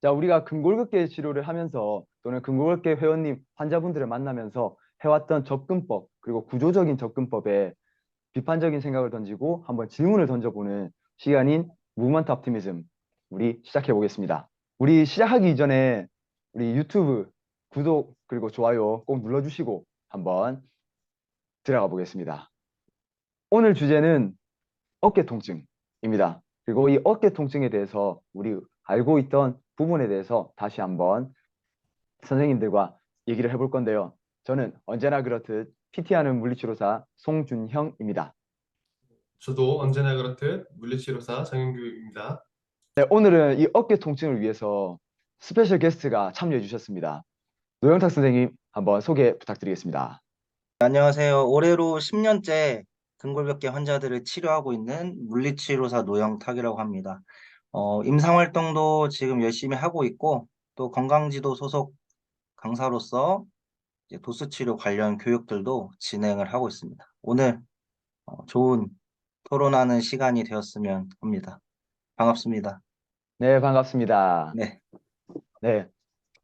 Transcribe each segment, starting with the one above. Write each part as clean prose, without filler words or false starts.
자, 우리가 근골격계 치료를 하면서 또는 근골격계 회원님, 환자분들을 만나면서 해왔던 접근법, 그리고 구조적인 접근법에 비판적인 생각을 던지고 한번 질문을 던져보는 시간인 무브먼트 옵티미즘, 우리 시작해 보겠습니다. 우리 시작하기 이전에 우리 유튜브 구독 그리고 좋아요 꼭 눌러주시고 한번 들어가 보겠습니다. 오늘 주제는 어깨 통증입니다. 그리고 이 어깨 통증에 대해서 우리 알고 있던 부분에 대해서 다시 한번 선생님들과 얘기를 해볼 건데요. 저는 언제나 그렇듯 PT하는 물리치료사 송준형입니다. 저도 언제나 그렇듯 물리치료사 정영규입니다. 네, 오늘은 이 어깨 통증을 위해서 스페셜 게스트가 참여해 주셨습니다. 노영탁 선생님 한번 소개 부탁드리겠습니다. 안녕하세요. 올해로 10년째 등골격계 환자들을 치료하고 있는 물리치료사 노영탁이라고 합니다. 임상활동도 지금 열심히 하고 있고, 또 건강지도 소속 강사로서 이제 도수치료 관련 교육들도 진행을 하고 있습니다. 오늘 좋은 토론하는 시간이 되었으면 합니다. 반갑습니다. 네, 반갑습니다. 네. 네,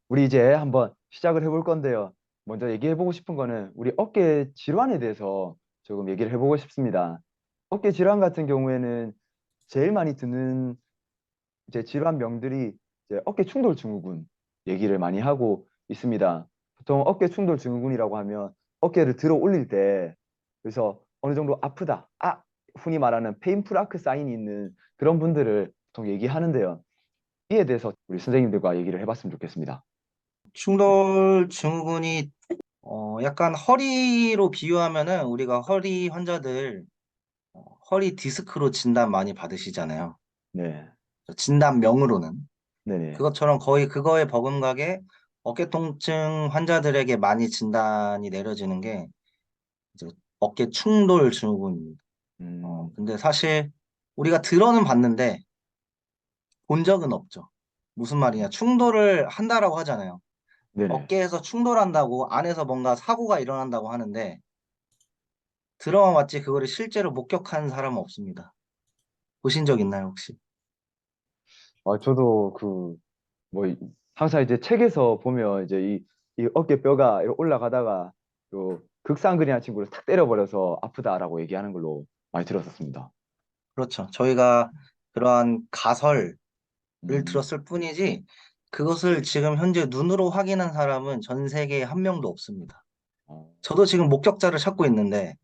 우리 이제 한번 시작을 해볼 건데요. 먼저 얘기해보고 싶은 거는 우리 어깨 질환에 대해서 조금 얘기를 해보고 싶습니다. 어깨 질환 같은 경우에는 제일 많이 듣는 이제 질환명들이 이제 어깨 충돌 증후군 얘기를 많이 하고 있습니다. 보통 어깨 충돌 증후군이라고 하면 어깨를 들어 올릴 때 그래서 어느 정도 아프다, 흔히 말하는 페인풀 아크 사인이 있는 그런 분들을 보통 얘기하는데요. 이에 대해서 우리 선생님들과 얘기를 해봤으면 좋겠습니다. 충돌 증후군이 약간 허리로 비유하면은 우리가 허리 환자들 허리 디스크로 진단 많이 받으시잖아요. 네, 진단명으로는. 네네. 그것처럼 거의 그거에 버금가게 어깨 통증 환자들에게 많이 진단이 내려지는 게 이제 어깨 충돌 증후군입니다. 음, 근데 사실 우리가 들어는 봤는데 본 적은 없죠. 무슨 말이냐. 충돌을 한다라고 하잖아요. 네네. 어깨에서 충돌한다고 안에서 뭔가 사고가 일어난다고 하는데 들어만 봤지 그거를 실제로 목격한 사람은 없습니다. 보신 적 있나요, 혹시? 저도 뭐, 항상 이제 책에서 보면 이제 이 어깨뼈가 이렇게 올라가다가 또 극상근이라는 친구를 탁 때려버려서 아프다라고 얘기하는 걸로 많이 들었었습니다. 그렇죠. 저희가 그러한 가설을 음, 들었을 뿐이지 그것을 지금 현재 눈으로 확인한 사람은 전 세계에 한 명도 없습니다. 어, 저도 지금 목격자를 찾고 있는데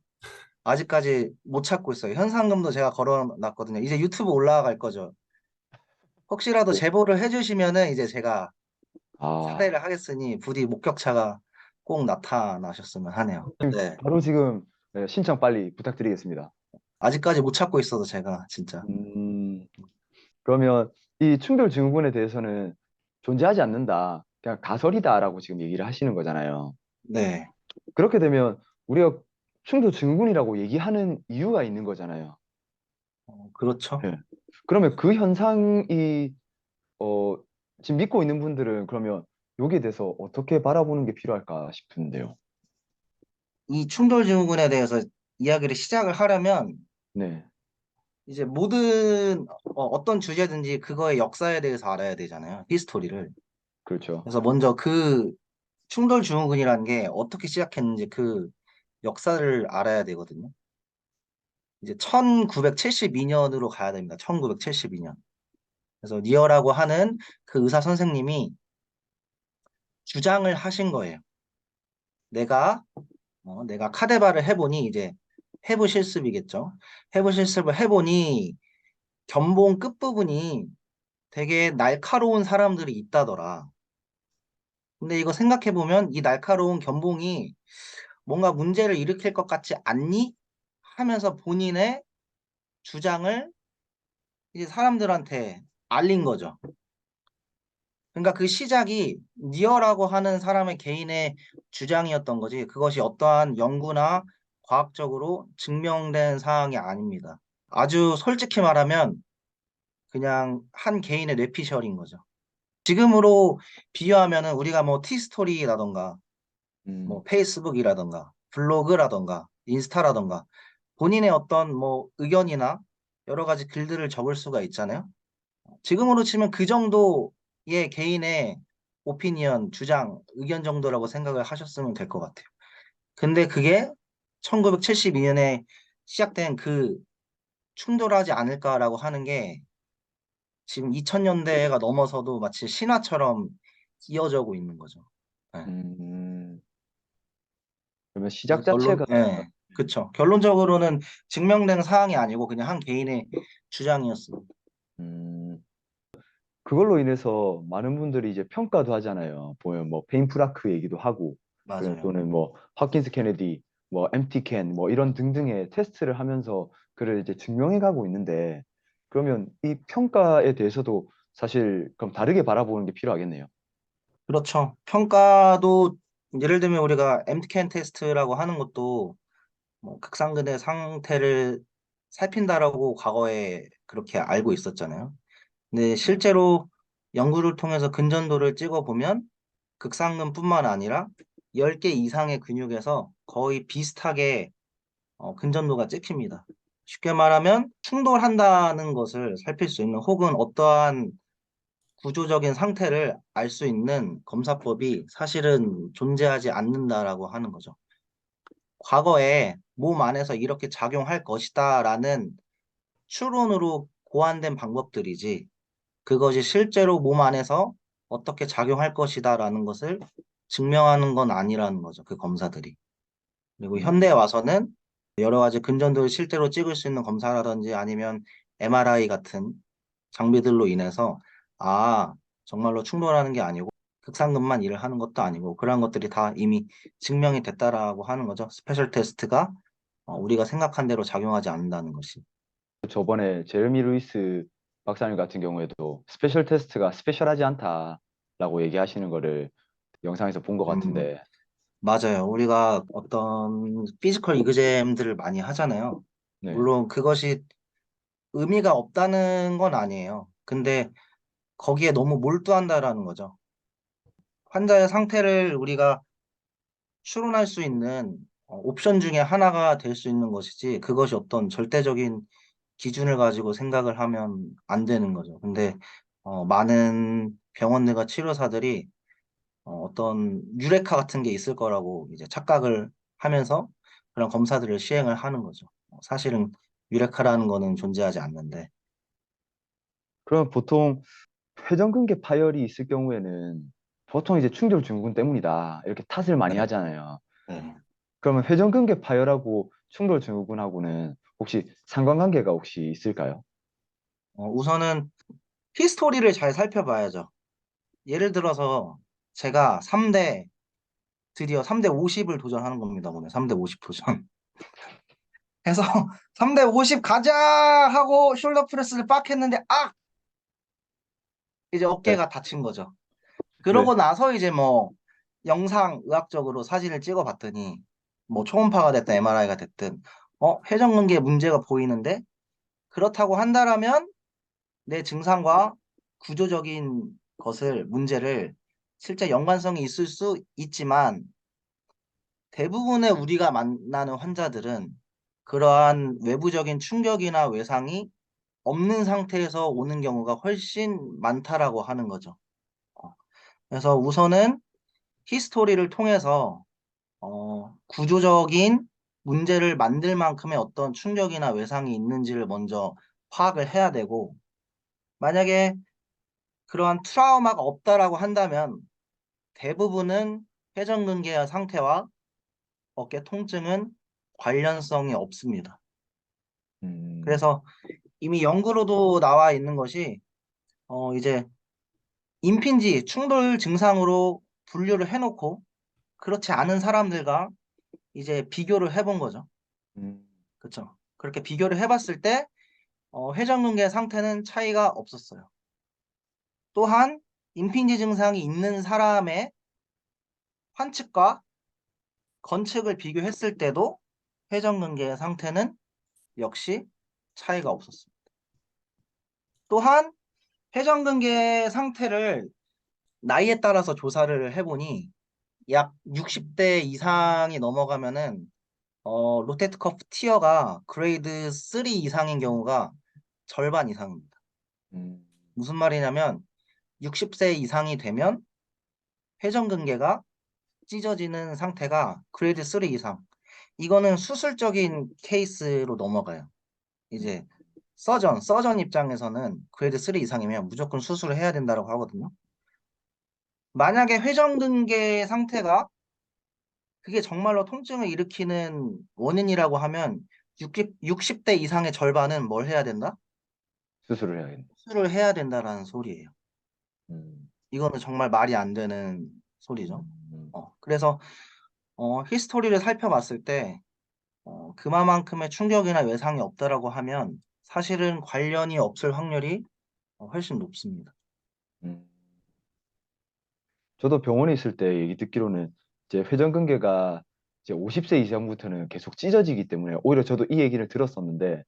아직까지 못 찾고 있어요. 현상금도 제가 걸어놨거든요. 이제 유튜브 올라갈 거죠. 혹시라도 네. 제보를 해주시면은 이제 제가 아, 사례를 하겠으니 부디 목격자가 꼭 나타나셨으면 하네요. 네. 바로 지금 네, 신청 빨리 부탁드리겠습니다. 아직까지 못 찾고 있어도 제가 진짜. 음, 그러면 이 충돌 증후군에 대해서는 존재하지 않는다. 그냥 가설이다라고 지금 얘기를 하시는 거잖아요. 네. 그렇게 되면 우리가 충돌 증후군이라고 얘기하는 이유가 있는 거잖아요. 그렇죠. 예. 그러면 그 현상이 어, 지금 믿고 있는 분들은 그러면 여기에 대해서 어떻게 바라보는 게 필요할까 싶은데요. 이 충돌 증후군에 대해서 이야기를 시작을 하려면 네, 이제 모든 어떤 주제든지 그거의 역사에 대해서 알아야 되잖아요. 히스토리를. 그렇죠. 그래서 먼저 그 충돌 증후군이라는 게 어떻게 시작했는지 그 역사를 알아야 되거든요. 이제 1972년으로 가야 됩니다. 1972년. 그래서 니어라고 하는 그 의사 선생님이 주장을 하신 거예요. 내가 카데바를 해보니 이제 해부 실습이겠죠. 해부 실습을 해보니 견봉 끝부분이 되게 날카로운 사람들이 있다더라. 근데 이거 생각해보면 이 날카로운 견봉이 뭔가 문제를 일으킬 것 같지 않니? 하면서 본인의 주장을 이제 사람들한테 알린 거죠. 그러니까 그 시작이 니어라고 하는 사람의 개인의 주장이었던 거지. 그것이 어떠한 연구나 과학적으로 증명된 사항이 아닙니다. 아주 솔직히 말하면 그냥 한 개인의 뇌피셜인 거죠. 지금으로 비유하면은 우리가 뭐 티스토리라던가 뭐 음, 페이스북이라던가 블로그라던가 인스타라던가 본인의 어떤 뭐 의견이나 여러 가지 글들을 적을 수가 있잖아요. 지금으로 치면 그 정도 개인의 오피니언, 주장, 의견 정도라고 생각을 하셨으면 될 것 같아요. 근데 그게 1972년에 시작된 그 충돌하지 않을까라고 하는 게 지금 2000년대가 넘어서도 마치 신화처럼 이어져고 있는 거죠. 네. 음, 그러면 그래서 시작 자체가 그쵸. 결론적으로는 증명된 사항이 아니고 그냥 한 개인의 주장이었습니다. 음, 그걸로 인해서 많은 분들이 이제 평가도 하잖아요. 보면 뭐 페인프라크 얘기도 하고, 그리고 맞아요. 또는 뭐 홉킨스 케네디, 뭐 엠티 캔, 뭐 이런 등등의 테스트를 하면서 그를 이제 증명해 가고 있는데, 그러면 이 평가에 대해서도 사실 그럼 다르게 바라보는 게 필요하겠네요. 그렇죠. 평가도 예를 들면 우리가 엠트캔 테스트라고 하는 것도 뭐 극상근의 상태를 살핀다라고 과거에 그렇게 알고 있었잖아요. 근데 실제로 연구를 통해서 근전도를 찍어보면 극상근뿐만 아니라 10개 이상의 근육에서 거의 비슷하게 근전도가 찍힙니다. 쉽게 말하면 충돌한다는 것을 살필 수 있는 혹은 어떠한 구조적인 상태를 알 수 있는 검사법이 사실은 존재하지 않는다라고 하는 거죠. 과거에 몸 안에서 이렇게 작용할 것이다라는 추론으로 고안된 방법들이지 그것이 실제로 몸 안에서 어떻게 작용할 것이다라는 것을 증명하는 건 아니라는 거죠. 그 검사들이. 그리고 음, 현대에 와서는 여러 가지 근전도를 실제로 찍을 수 있는 검사라든지 아니면 MRI 같은 장비들로 인해서 아, 정말로 충돌하는 게 아니고 극상근만 일을 하는 것도 아니고 그러한 것들이 다 이미 증명이 됐다라고 하는 거죠. 스페셜 테스트가 우리가 생각한 대로 작용하지 않는다는 것이. 저번에 제르미 루이스 박사님 같은 경우에도 스페셜 테스트가 스페셜하지 않다라고 얘기하시는 거를 영상에서 본 것 음, 같은데, 맞아요. 우리가 어떤 피지컬 이그잼들을 많이 하잖아요. 네. 물론 그것이 의미가 없다는 건 아니에요. 근데 거기에 너무 몰두한다라는 거죠. 환자의 상태를 우리가 추론할 수 있는 옵션 중에 하나가 될 수 있는 것이지 그것이 어떤 절대적인 기준을 가지고 생각을 하면 안 되는 거죠. 근데 많은 병원들과 치료사들이 어떤 유레카 같은 게 있을 거라고 이제 착각을 하면서 그런 검사들을 시행을 하는 거죠. 사실은 유레카라는 거는 존재하지 않는데. 그럼 보통 회전근개 파열이 있을 경우에는 보통 이제 충돌 증후군 때문이다. 이렇게 탓을 많이 네. 하잖아요. 네. 그러면 회전근개 파열하고 충돌 증후군하고는 혹시 상관관계가 혹시 있을까요? 우선은 히스토리를 잘 살펴봐야죠. 예를 들어서 제가 드디어 3대 50을 도전하는 겁니다. 오늘 3대 50 도전. 해서 3대 50 가자 하고 숄더 프레스를 빡 했는데 이제 네, 어깨가 다친 거죠. 네. 그러고 나서 이제 뭐 영상 의학적으로 사진을 찍어 봤더니 뭐 초음파가 됐든 MRI가 됐든 회전근개에 문제가 보이는데 그렇다고 한다라면 내 증상과 구조적인 문제를 실제 연관성이 있을 수 있지만 대부분의 우리가 만나는 환자들은 그러한 외부적인 충격이나 외상이 없는 상태에서 오는 경우가 훨씬 많다라고 하는 거죠. 어, 그래서 우선은 히스토리를 통해서 구조적인 문제를 만들 만큼의 어떤 충격이나 외상이 있는지를 먼저 파악을 해야 되고, 만약에 그러한 트라우마가 없다라고 한다면 대부분은 회전근개 상태와 어깨 통증은 관련성이 없습니다. 음, 그래서 이미 연구로도 나와 있는 것이 이제 임핀지 충돌 증상으로 분류를 해놓고 그렇지 않은 사람들과 이제 비교를 해본 거죠. 음, 그렇죠. 그렇게 비교를 해봤을 때 회전근개 상태는 차이가 없었어요. 또한 임핀지 증상이 있는 사람의 환측과 건측을 비교했을 때도 회전근개의 상태는 역시 차이가 없었습니다. 또한 회전근개 상태를 나이에 따라서 조사를 해보니 약 60대 이상이 넘어가면은 로테트 커프 티어가 그레이드 3 이상인 경우가 절반 이상입니다. 음, 무슨 말이냐면 60세 이상이 되면 회전근개가 찢어지는 상태가 그레이드 3 이상. 이거는 수술적인 케이스로 넘어가요. 이제 서전 입장에서는 그레이드 3 이상이면 무조건 수술을 해야 된다고 하거든요. 만약에 회전근개 상태가 그게 정말로 통증을 일으키는 원인이라고 하면 60대 이상의 절반은 뭘 해야 된다? 수술을 해야겠네. 수술을 해야 된다라는 소리예요. 음, 이거는 정말 말이 안 되는 소리죠. 음, 그래서 히스토리를 살펴봤을 때 그만큼의 충격이나 외상이 없다라고 하면 사실은 관련이 없을 확률이 훨씬 높습니다. 음. 저도 병원에 있을 때 얘기 듣기로는 이제 회전근개가 이제 50세 이상부터는 계속 찢어지기 때문에 오히려 저도 이 얘기를 들었었는데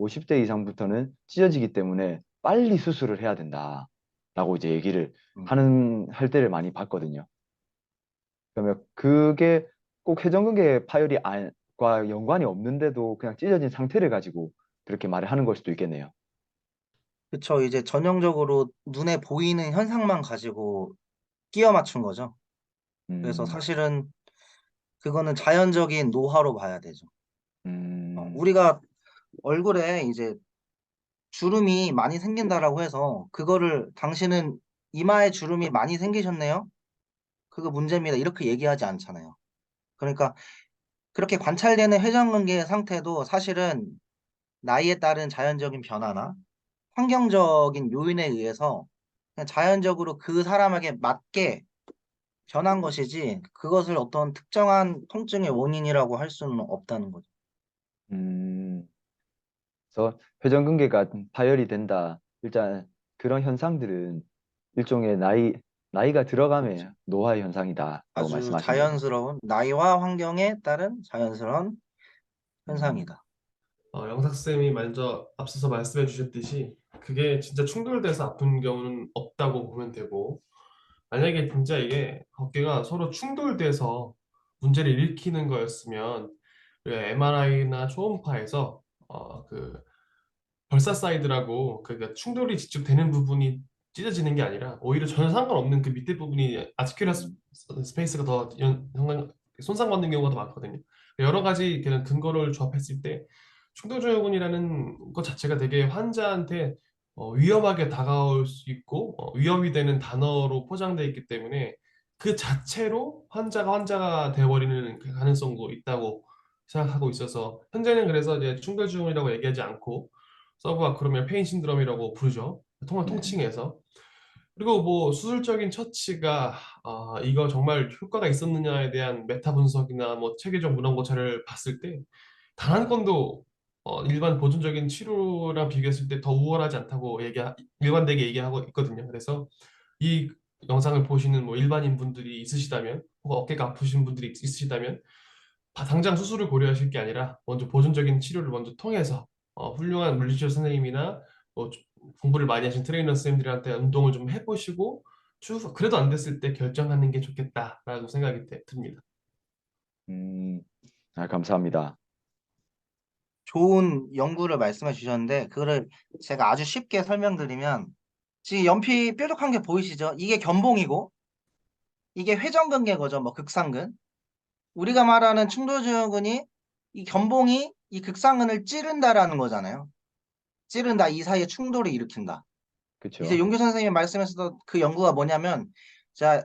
50대 이상부터는 찢어지기 때문에 빨리 수술을 해야 된다라고 이제 얘기를 음, 할 때를 많이 봤거든요. 그러면 그게 꼭 회전근개 과 연관이 없는데도 그냥 찢어진 상태를 가지고 그렇게 말을 하는 걸 수도 있겠네요. 그쵸. 이제 전형적으로 눈에 보이는 현상만 가지고 끼워 맞춘 거죠. 그래서 음, 사실은 그거는 자연적인 노화로 봐야 되죠. 음, 우리가 얼굴에 이제 주름이 많이 생긴다라고 해서 그거를 당신은 이마에 주름이 많이 생기셨네요. 그거 문제입니다. 이렇게 얘기하지 않잖아요. 그러니까 그렇게 관찰되는 회전근개의 상태도 사실은 나이에 따른 자연적인 변화나 환경적인 요인에 의해서 그냥 자연적으로 그 사람에게 맞게 변한 것이지 그것을 어떤 특정한 통증의 원인이라고 할 수는 없다는 거죠. 음. 그래서 회전근개가 파열이 된다. 일단 그런 현상들은 일종의 나이가 들어감의 그렇죠. 노화의 현상이다라고 아주 말씀하시는 거죠. 자연스러운 나이와 환경에 따른 자연스러운 음, 현상이다. 영탁 쌤이 먼저 앞서서 말씀해 주셨듯이 그게 진짜 충돌돼서 아픈 경우는 없다고 보면 되고, 만약에 진짜 이게 어깨가 서로 충돌돼서 문제를 일으키는 거였으면 우리가 MRI나 초음파에서 그 벌사사이드라고 그러니까 충돌이 직접 되는 부분이 찢어지는 게 아니라 오히려 전혀 상관없는 그 밑에 부분이 아티큘라 스페이스가 더 손상받는 경우가 더 많거든요. 여러 가지 그런 근거를 조합했을 때 충돌증후군이라는 것 자체가 되게 환자한테 위험하게 다가올 수 있고 위험이 되는 단어로 포장되어 있기 때문에 그 자체로 환자가 되어버리는 그 가능성도 있다고 생각하고 있어서 현재는 그래서 이제 충돌증후군이라고 얘기하지 않고 서브아크로미아 페인 신드롬이라고 부르죠. 네. 통칭해서. 그리고 뭐 수술적인 처치가 이거 정말 효과가 있었느냐에 대한 메타 분석이나 뭐 체계적 문헌 고찰을 봤을 때 단 한 건도 일반 보존적인 치료랑 비교했을 때 더 우월하지 않다고 일관되게 얘기하고 있거든요. 그래서 이 영상을 보시는 뭐 일반인 분들이 있으시다면 혹은 어깨가 아프신 분들이 있으시다면 당장 수술을 고려하실 게 아니라 먼저 보존적인 치료를 먼저 통해서 훌륭한 물리치료 선생님이나 뭐 공부를 많이 하신 트레이너 선생님들한테 운동을 좀 해보시고 그래도 안 됐을 때 결정하는 게 좋겠다라고 생각이 듭니다. 음, 감사합니다. 좋은 연구를 말씀해 주셨는데 그거를 제가 아주 쉽게 설명드리면 지금 연필 뾰족한 게 보이시죠? 이게 견봉이고 이게 회전근개 거죠. 뭐 극상근. 우리가 말하는 충돌증후군이 이 견봉이 이 극상근을 찌른다라는 거잖아요. 찌른다. 이 사이에 충돌을 일으킨다. 이제 그쵸? 용규 선생님이 말씀하셨던 그 연구가 뭐냐면 자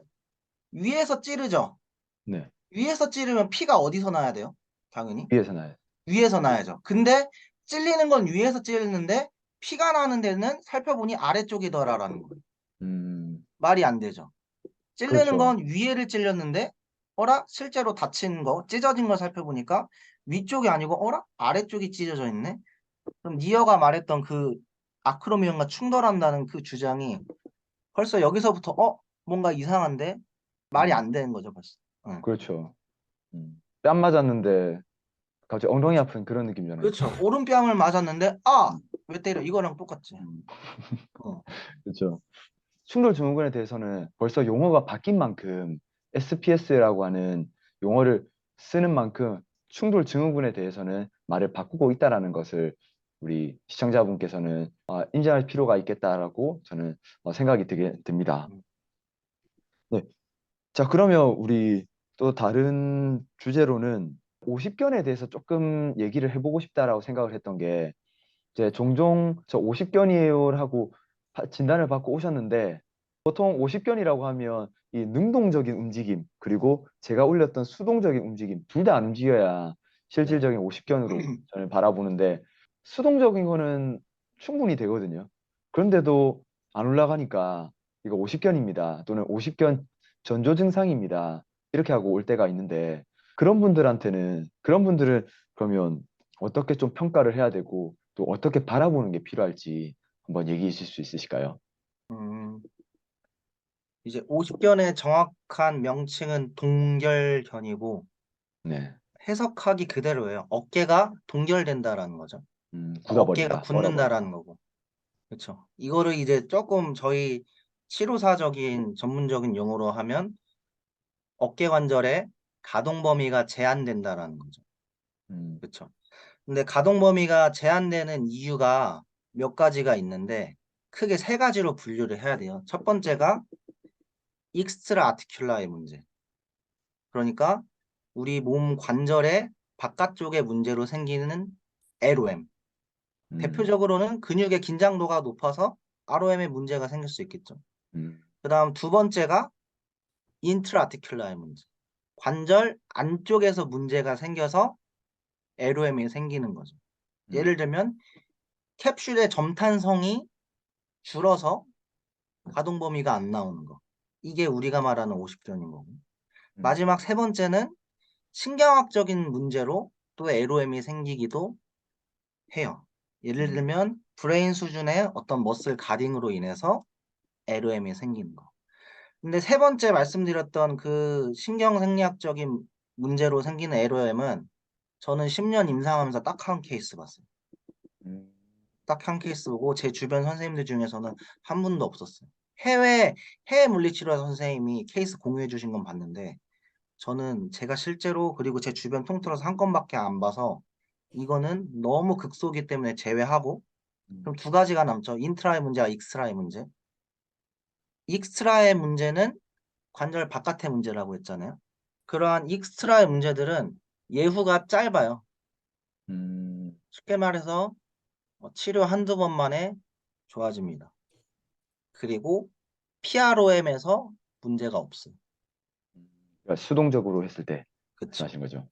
위에서 찌르죠. 네. 위에서 찌르면 피가 어디서 나야 돼요? 당연히 위에서 나요. 위에서 나야죠. 근데 찔리는 건 위에서 찔리는데 피가 나는 데는 살펴보니 아래쪽이더라라는 거예요. 음, 말이 안 되죠. 찔르는 그렇죠. 건 위에를 찔렸는데 어라 실제로 다친 거 찢어진 걸 살펴보니까 위쪽이 아니고 어라 아래쪽이 찢어져 있네. 그럼 니어가 말했던 그 아크로미온과 충돌한다는 그 주장이 벌써 여기서부터 뭔가 이상한데 말이 음, 안 되는 거죠 벌써. 응. 그렇죠. 뺨 맞았는데 갑자기 엉덩이 그렇죠. 아픈 그런 느낌이잖아요. 그렇죠. 오른뺨을 맞았는데 왜 때려? 이거랑 똑같지. 음, 어. 그렇죠. 충돌 증후군에 대해서는 벌써 용어가 바뀐 만큼 SPS라고 하는 용어를 쓰는 만큼 충돌 증후군에 대해서는 말을 바꾸고 있다라는 것을 우리 시청자분께서는 인정할 필요가 있겠다라고 저는 생각이 듭니다. 네. 자, 그러면 우리 또 다른 주제로는 50견에 대해서 조금 얘기를 해보고 싶다라고 생각을 했던 게 이제 종종 저 50견이에요 하고 진단을 받고 오셨는데 보통 50견이라고 하면 이 능동적인 움직임 그리고 제가 올렸던 수동적인 움직임 둘 다 안 움직여야 네. 실질적인 50견으로 저는 바라보는데 수동적인 거는 충분히 되거든요. 그런데도 안 올라가니까 이거 50견입니다. 또는 50견 전조 증상입니다. 이렇게 하고 올 때가 있는데 그런 분들은 그러면 어떻게 좀 평가를 해야 되고 또 어떻게 바라보는 게 필요할지 한번 얘기해 주실 수 있으실까요? 음, 이제 50견의 정확한 명칭은 동결견이고 네. 해석하기 그대로예요. 어깨가 동결된다라는 거죠. 어깨가 굳어버린다, 얼어버린다. 굳는다라는 거고. 그렇죠. 이거를 이제 조금 저희 치료사적인 전문적인 용어로 하면 어깨 관절의 가동 범위가 제한된다라는 거죠. 음, 그렇죠. 근데 가동 범위가 제한되는 이유가 몇 가지가 있는데 크게 세 가지로 분류를 해야 돼요. 첫 번째가 익스트라 아티큘라의 문제. 그러니까 우리 몸 관절의 바깥쪽의 문제로 생기는 LOM. 음, 대표적으로는 근육의 긴장도가 높아서 ROM에 문제가 생길 수 있겠죠. 음, 그다음 두 번째가 인트라아티큘라의 문제. 관절 안쪽에서 문제가 생겨서 LOM이 생기는 거죠. 음, 예를 들면 캡슐의 점탄성이 줄어서 가동 범위가 안 나오는 거. 이게 우리가 말하는 50견인 거고. 음, 마지막 세 번째는 신경학적인 문제로 또 LOM이 생기기도 해요. 예를 음, 들면 브레인 수준의 어떤 머슬 가딩으로 인해서 LOM이 생기는 거. 근데 세 번째 말씀드렸던 그 신경생리학적인 문제로 생기는 LOM은 저는 10년 임상하면서 딱 한 케이스 봤어요. 음, 딱 한 케이스 보고 제 주변 선생님들 중에서는 한 분도 없었어요. 해외 물리치료 선생님이 케이스 공유해 주신 건 봤는데 저는 제가 실제로 그리고 제 주변 통틀어서 한 건밖에 안 봐서 이거는 너무 극소기 때문에 제외하고 음, 그럼 두 가지가 남죠. 인트라의 문제와 익스트라의 문제. 익스트라의 문제는 관절 바깥의 문제라고 했잖아요. 그러한 익스트라의 문제들은 예후가 짧아요. 음, 쉽게 말해서 치료 한두 번 만에 좋아집니다. 그리고 PROM에서 문제가 없어요. 그러니까 수동적으로 했을 때 그쵸. 말씀하신 거죠.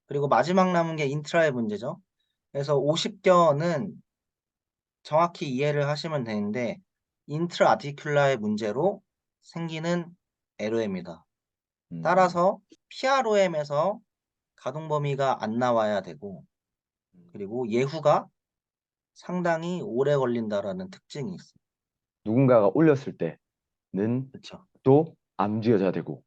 그리고 마지막 남은 게 인트라의 문제죠. 그래서 50견은 정확히 이해를 하시면 되는데 인트라 아티큘라의 문제로 생기는 LOM이다. 음, 따라서 PROM에서 가동 범위가 안 나와야 되고 그리고 예후가 상당히 오래 걸린다라는 특징이 있어요. 누군가가 올렸을 때는 그렇죠. 또 안 움직여져야 되고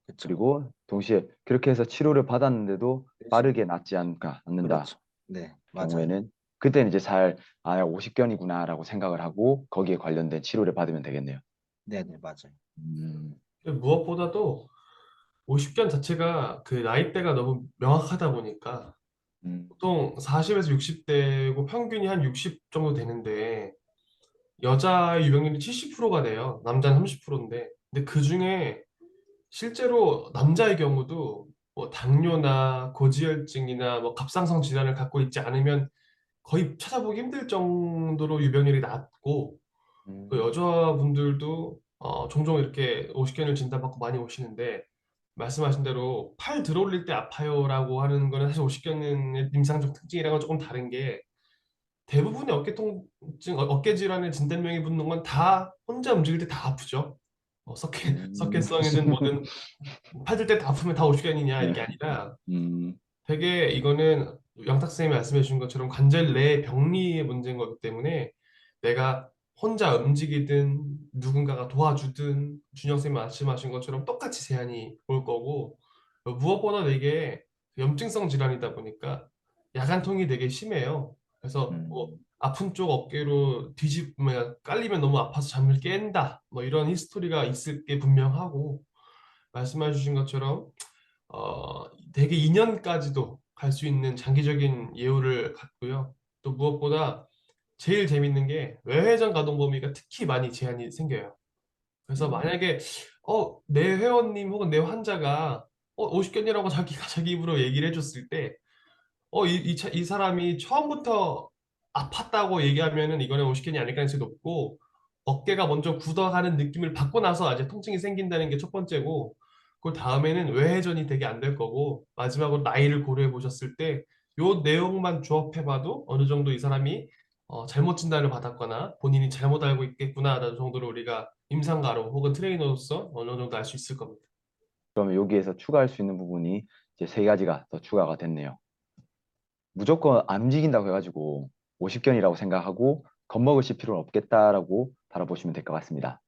그렇죠. 그리고 동시에 그렇게 해서 치료를 받았는데도 그렇죠. 빠르게 낫지 않는다 그렇죠. 네, 맞아요. 경우에는 그때는 이제 50견이구나라고 생각을 하고 거기에 관련된 치료를 받으면 되겠네요. 네, 네, 맞아요. 음, 무엇보다도 50견 자체가 그 나이대가 너무 명확하다 보니까 음, 보통 40에서 60대고 평균이 한 60 정도 되는데 여자의 유병률이 70%가 돼요. 남자는 30%인데. 근데 그 중에 실제로 남자의 경우도 뭐 당뇨나 고지혈증이나 뭐 갑상선 질환을 갖고 있지 않으면 거의 찾아보기 힘들 정도로 유병률이 낮고 그 음, 여자분들도 종종 이렇게 오십견을 진단받고 많이 오시는데 말씀하신 대로 팔 들어올릴 때 아파요라고 하는 거는 사실 오십견의 임상적 특징이랑은 조금 다른 게 대부분의 어깨 통증, 어깨 질환의 진단명이 붙는 건 다 혼자 움직일 때 다 아프죠. 음, 석회성이든 뭐든 팔 들 때 다 아프면 다 오십견이냐 네, 이게 아니라 음, 되게 이거는 양탁 선생님이 말씀해 주신 것처럼 관절 내 병리의 문제인 거기 때문에 내가 혼자 움직이든 누군가가 도와주든 준영 선생님이 말씀하신 것처럼 똑같이 제한이 올 거고 무엇보다 되게 염증성 질환이다 보니까 야간통이 되게 심해요. 그래서 뭐 음, 아픈 쪽 어깨로 뒤집으면 깔리면 너무 아파서 잠을 깬다. 뭐 이런 히스토리가 있을 게 분명하고 말씀해 주신 것처럼 대개 2년까지도 갈 수 있는 장기적인 예후를 갖고요. 또 무엇보다 제일 재밌는 게 외회전 가동 범위가 특히 많이 제한이 생겨요. 그래서 음, 만약에 내 회원님 혹은 내 환자가 50견이라고 자기가 자기 입으로 얘기를 해줬을 때 이 사람이 처음부터 아팠다고 얘기하면은 이거는 오십견이 아닐 가능성이 높고 어깨가 먼저 굳어가는 느낌을 받고 나서 이제 통증이 생긴다는 게 첫 번째고 그 다음에는 외회전이 되게 안 될 거고 마지막으로 나이를 고려해 보셨을 때 요 내용만 조합해 봐도 어느 정도 이 사람이 잘못 진단을 받았거나 본인이 잘못 알고 있겠구나라는 정도로 우리가 임상가로 혹은 트레이너로서 어느 정도 알 수 있을 겁니다. 그러면 여기에서 추가할 수 있는 부분이 이제 세 가지가 더 추가가 됐네요. 무조건 안 움직인다고 해가지고 50견이라고 생각하고 겁먹으실 필요는 없겠다라고 바라보시면 될 것 같습니다.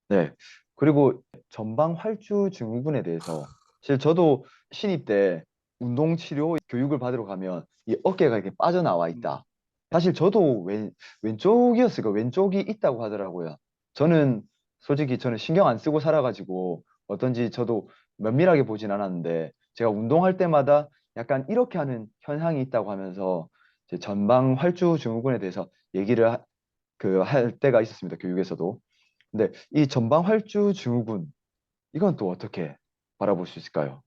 네. 그리고 전방 활주 증후군에 대해서 사실 저도 신입 때 운동 치료 교육을 받으러 가면 이 어깨가 이렇게 빠져나와 있다. 사실 저도 왼쪽이었을까 왼쪽이 있다고 하더라고요. 저는 솔직히 저는 신경 안 쓰고 살아가지고 어떤지 저도 면밀하게 보진 않았는데 제가 운동할 때마다 약간 이렇게 하는 현상이 있다고 하면서 이제 전방 활주 증후군에 대해서 얘기를 할 때가 있었습니다. 교육에서도. 근데 이 전방활주 증후군 이건 또 어떻게 바라볼 수 있을까요?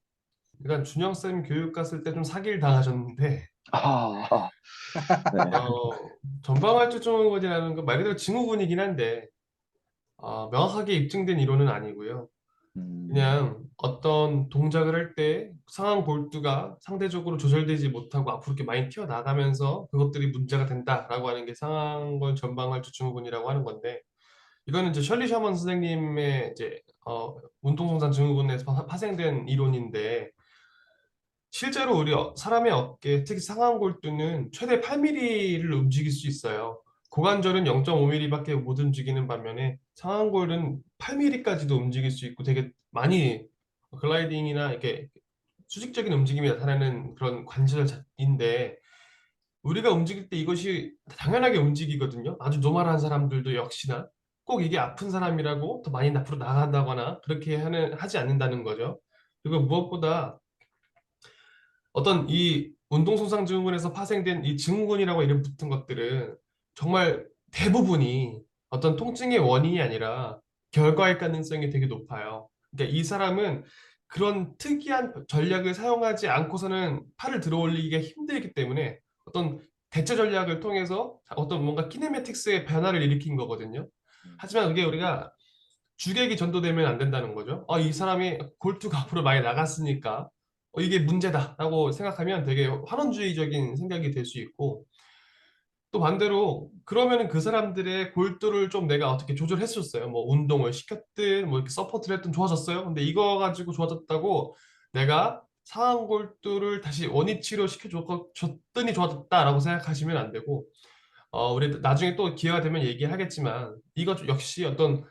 그러니까 준영 쌤 교육 갔을 때 좀 사기를 당하셨는데 아, 네. 전방활주 증후군이라는 건 말 그대로 증후군이긴 한데 명확하게 입증된 이론은 아니고요. 음, 그냥 어떤 동작을 할 때 상완 골두가 상대적으로 조절되지 못하고 앞으로 이렇게 많이 튀어나가면서 그것들이 문제가 된다라고 하는 게 상완골 전방활주 증후군이라고 하는 건데 이거는 이제 셜리 셔먼 선생님의 이제 운동성장 증후군에서 파생된 이론인데 실제로 우리 사람의 어깨, 특히 상완골두는 최대 8mm를 움직일 수 있어요. 고관절은 0.5mm밖에 못 움직이는 반면에 상완골은 8mm까지도 움직일 수 있고 되게 많이 글라이딩이나 이렇게 수직적인 움직임이 나타나는 그런 관절인데 우리가 움직일 때 이것이 당연하게 움직이거든요. 아주 노멀한 사람들도 역시나 꼭 이게 아픈 사람이라고 더 많이 앞으로 나간다거나 그렇게 하지 않는다는 거죠. 그리고 무엇보다 어떤 이 운동손상 증후군에서 파생된 이 증후군이라고 이름 붙은 것들은 정말 대부분이 어떤 통증의 원인이 아니라 결과일 가능성이 되게 높아요. 그러니까 이 사람은 그런 특이한 전략을 사용하지 않고서는 팔을 들어 올리기가 힘들기 때문에 어떤 대처 전략을 통해서 어떤 뭔가 키네매틱스의 변화를 일으킨 거거든요. 하지만 그게 우리가 주객이 전도되면 안 된다는 거죠. 이 사람이 골투가 앞으로 많이 나갔으니까 이게 문제다라고 생각하면 되게 환원주의적인 생각이 될 수 있고 또 반대로 그러면은 그 사람들의 골두를 좀 내가 어떻게 조절했었어요. 뭐 운동을 시켰든 뭐 이렇게 서포트를 했든 좋아졌어요. 근데 이거 가지고 좋아졌다고 내가 상한 골두를 다시 원위치로 시켜줬더니 좋아졌다라고 생각하시면 안 되고 우리 나중에 또 기회가 되면 얘기하겠지만 이것 역시 어떤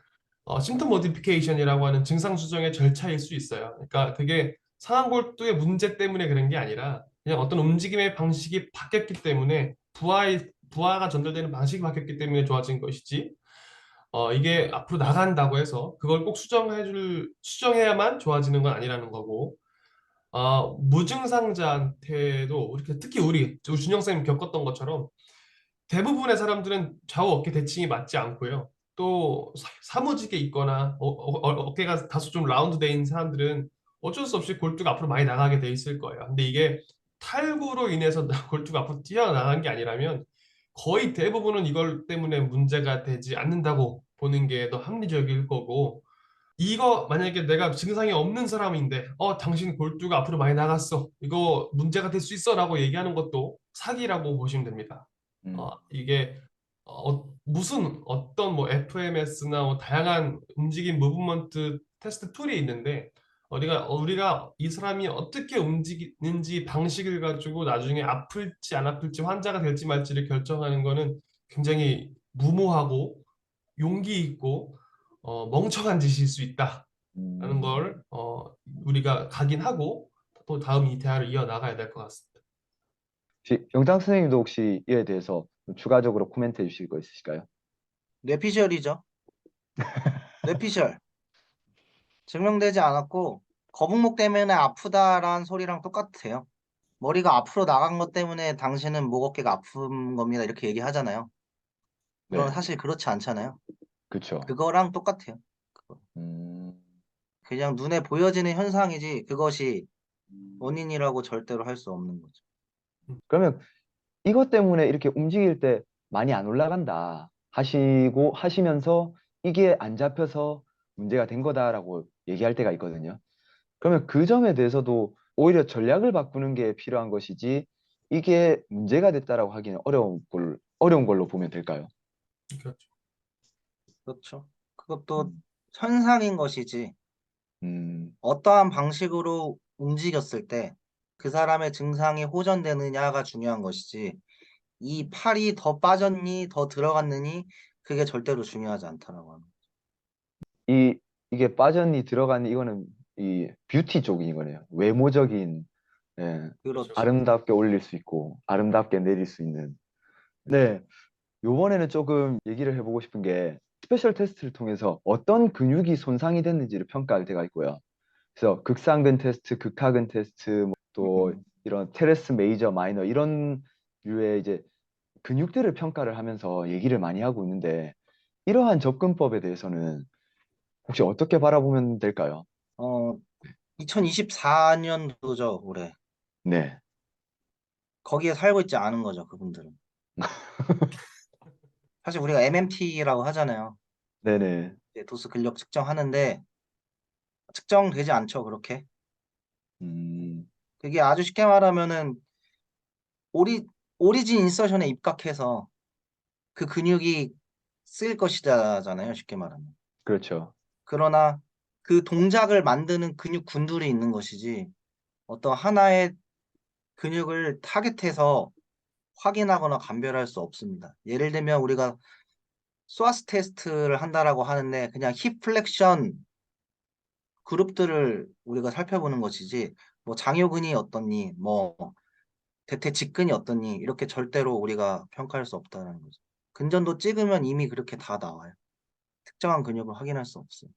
심튼 모디피케이션이라고 하는 증상 수정의 절차일 수 있어요. 그러니까 그게 상한골두의 문제 때문에 그런 게 아니라 그냥 어떤 움직임의 방식이 바뀌었기 때문에 부하가 전달되는 방식이 바뀌었기 때문에 좋아진 것이지. 이게 앞으로 나간다고 해서 그걸 꼭 수정해야만 좋아지는 건 아니라는 거고. 무증상자한테도 이렇게 특히 우리 준영 쌤이 겪었던 것처럼 대부분의 사람들은 좌우 어깨 대칭이 맞지 않고요. 또 사무직에 있거나 어깨가 다소 좀 라운드 인 사람들은 어쩔 수 없이 골두가 앞으로 많이 나가게 돼 있을 거예요. 근데 이게 탈구로 인해서 골두가 앞으로 튀어나간 게 아니라면 거의 대부분은 이걸 때문에 문제가 되지 않는다고 보는 게 더 합리적일 거고 이거 만약에 내가 증상이 없는 사람인데 당신 골두가 앞으로 많이 나갔어. 이거 문제가 될 수 있어 라고 얘기하는 것도 사기라고 보시면 됩니다. 음, 이게 무슨 어떤 뭐 FMS나 뭐 다양한 움직임 무브먼트 테스트 툴이 있는데 우리가 이 사람이 어떻게 움직이는지 방식을 가지고 나중에 아플지 안 아플지 환자가 될지 말지를 결정하는 거는 굉장히 무모하고 용기 있고 멍청한 짓일 수 있다라는 음. 걸 우리가 각인하고 또 다음 이 대화를 이어나가야 될 것 같습니다. 혹시 영장 선생님도 혹시 이에 대해서 좀 추가적으로 코멘트 해주실 거 있으실까요? 뇌피셜이죠. 뇌피셜. 증명되지 않았고 거북목 때문에 아프다라는 소리랑 똑같아요. 머리가 앞으로 나간 것 때문에 당신은 목 어깨가 아픈 겁니다. 이렇게 얘기하잖아요. 그럼 네, 사실 그렇지 않잖아요. 그쵸. 그거랑 똑같아요. 그거. 음, 그냥 눈에 보여지는 현상이지 그것이 원인이라고 절대로 할 수 없는 거죠. 그러면 이것 때문에 이렇게 움직일 때 많이 안 올라간다 하시고 하시면서 이게 안 잡혀서 문제가 된 거다라고 얘기할 때가 있거든요. 그러면 그 점에 대해서도 오히려 전략을 바꾸는 게 필요한 것이지 이게 문제가 됐다라고 하기는 어려운 걸로 보면 될까요? 그렇죠. 그렇죠. 그것도 음, 현상인 것이지 음, 어떠한 방식으로 움직였을 때 그 사람의 증상이 호전되느냐가 중요한 것이지 이 팔이 더 빠졌니 더 들어갔느니 그게 절대로 중요하지 않다라고 하는 거예요. 이게 빠졌니 들어갔니 이거는 이 뷰티 쪽인 거네요. 외모적인 예, 그렇죠. 그렇죠. 아름답게 올릴 수 있고 아름답게 내릴 수 있는. 네, 요번에는 조금 얘기를 해보고 싶은 게 스페셜 테스트를 통해서 어떤 근육이 손상이 됐는지를 평가할 때가 있고요. 그래서 극상근 테스트, 극하근 테스트, 뭐또 음. 이런 테레스 메이저, 마이너 이런 류의 이제 근육들을 평가를 하면서 얘기를 많이 하고 있는데 이러한 접근법에 대해서는 혹시 어떻게 바라보면 될까요? 어, 2024년도죠, 올해. 네, 거기에 살고 있지 않은 거죠, 그분들은. 사실 우리가 MMT라고 하잖아요. 네네, 이제 도수 근력 측정하는데 측정되지 않죠, 그렇게. 음, 그게 아주 쉽게 말하면은 오리, 오리진 인서션에 입각해서 그 근육이 쓰일 것이다잖아요, 쉽게 말하면. 그렇죠. 그러나 그 동작을 만드는 근육 군들이 있는 것이지 어떤 하나의 근육을 타겟해서 확인하거나 감별할 수 없습니다. 예를 들면 우리가 소아스 테스트를 한다라고 하는데 그냥 힙 플렉션 그룹들을 우리가 살펴보는 것이지 뭐 장요근이 어떻니 뭐 대퇴 직근이 어떻니 이렇게 절대로 우리가 평가할 수 없다는 거죠. 근전도 찍으면 이미 그렇게 다 나와요. 특정한 근육을 확인할 수 없어요.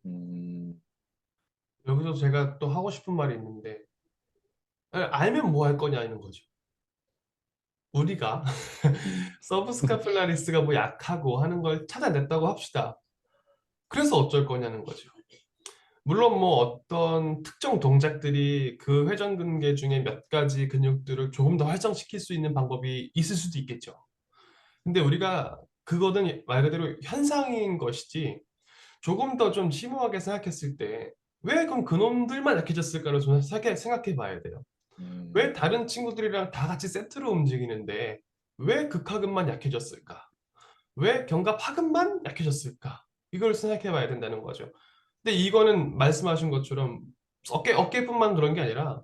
음, 여기서 제가 또 하고 싶은 말이 있는데 알면 뭐 할 거냐는 거죠. 우리가 음, 서브스카플라리스가 뭐 약하고 하는 걸 찾아냈다고 합시다. 그래서 어쩔 거냐는 거죠. 물론 뭐 어떤 특정 동작들이 그 회전근개 중에 몇 가지 근육들을 조금 더 활성시킬 수 있는 방법이 있을 수도 있겠죠. 근데 우리가 그거는 말 그대로 현상인 것이지 조금 더 좀 심오하게 생각했을 때 왜 그럼 그놈들만 약해졌을까를 좀 생각해 봐야 돼요. 왜 음, 다른 친구들이랑 다 같이 세트로 움직이는데 왜 극하근만 약해졌을까? 왜 견갑하근만 약해졌을까? 이걸 생각해 봐야 된다는 거죠. 근데 이거는 말씀하신 것처럼 어깨뿐만 그런 게 아니라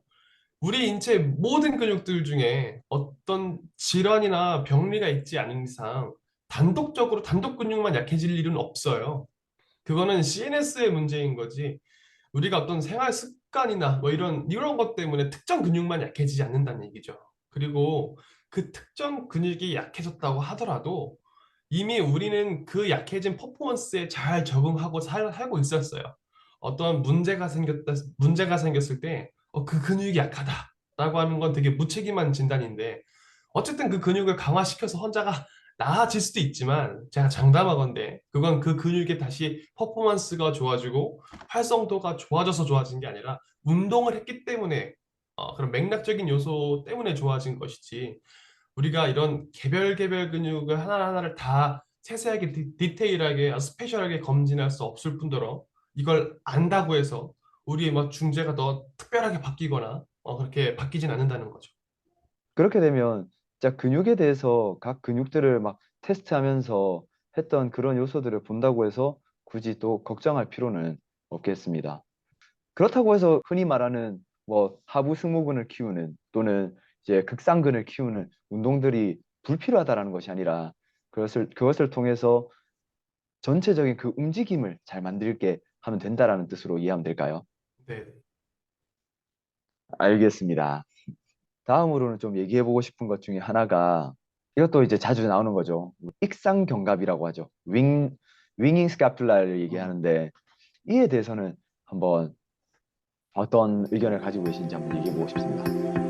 우리 인체 모든 근육들 중에 어떤 질환이나 병리가 있지 않은 이상 단독적으로 단독 근육만 약해질 일은 없어요. 그거는 CNS의 문제인 거지. 우리가 어떤 생활 습관이나 뭐 이런 것 때문에 특정 근육만 약해지지 않는다는 얘기죠. 그리고 그 특정 근육이 약해졌다고 하더라도 이미 우리는 그 약해진 퍼포먼스에 잘 적응하고 살고 있었어요. 어떤 문제가 생겼을 때, 그 근육이 약하다라고 하는 건 되게 무책임한 진단인데, 어쨌든 그 근육을 강화시켜서 환자가 나아질 수도 있지만, 제가 장담하건대, 그건 그 근육의 다시 퍼포먼스가 좋아지고, 활성도가 좋아져서 좋아진 게 아니라, 운동을 했기 때문에, 그런 맥락적인 요소 때문에 좋아진 것이지, 우리가 이런 개별 근육을 하나하나를 다 세세하게 디테일하게 스페셜하게 검진할 수 없을 뿐더러 이걸 안다고 해서 우리의 뭐 중재가 더 특별하게 바뀌거나 그렇게 바뀌진 않는다는 거죠. 그렇게 되면 진짜 근육에 대해서 각 근육들을 막 테스트하면서 했던 그런 요소들을 본다고 해서 굳이 또 걱정할 필요는 없겠습니다. 그렇다고 해서 흔히 말하는 뭐 하부 승모근을 키우는 또는 이제 극상근을 키우는 운동들이 불필요하다라는 것이 아니라 그것을 통해서 전체적인 그 움직임을 잘 만들게 하면 된다라는 뜻으로 이해하면 될까요? 네. 알겠습니다. 다음으로는 좀 얘기해보고 싶은 것 중에 하나가 이것도 이제 자주 나오는 거죠. 익상견갑이라고 하죠. 윙잉 스카퓰라를 음. 얘기하는데 이에 대해서는 한번 어떤 의견을 가지고 계신지 한번 얘기해보고 싶습니다.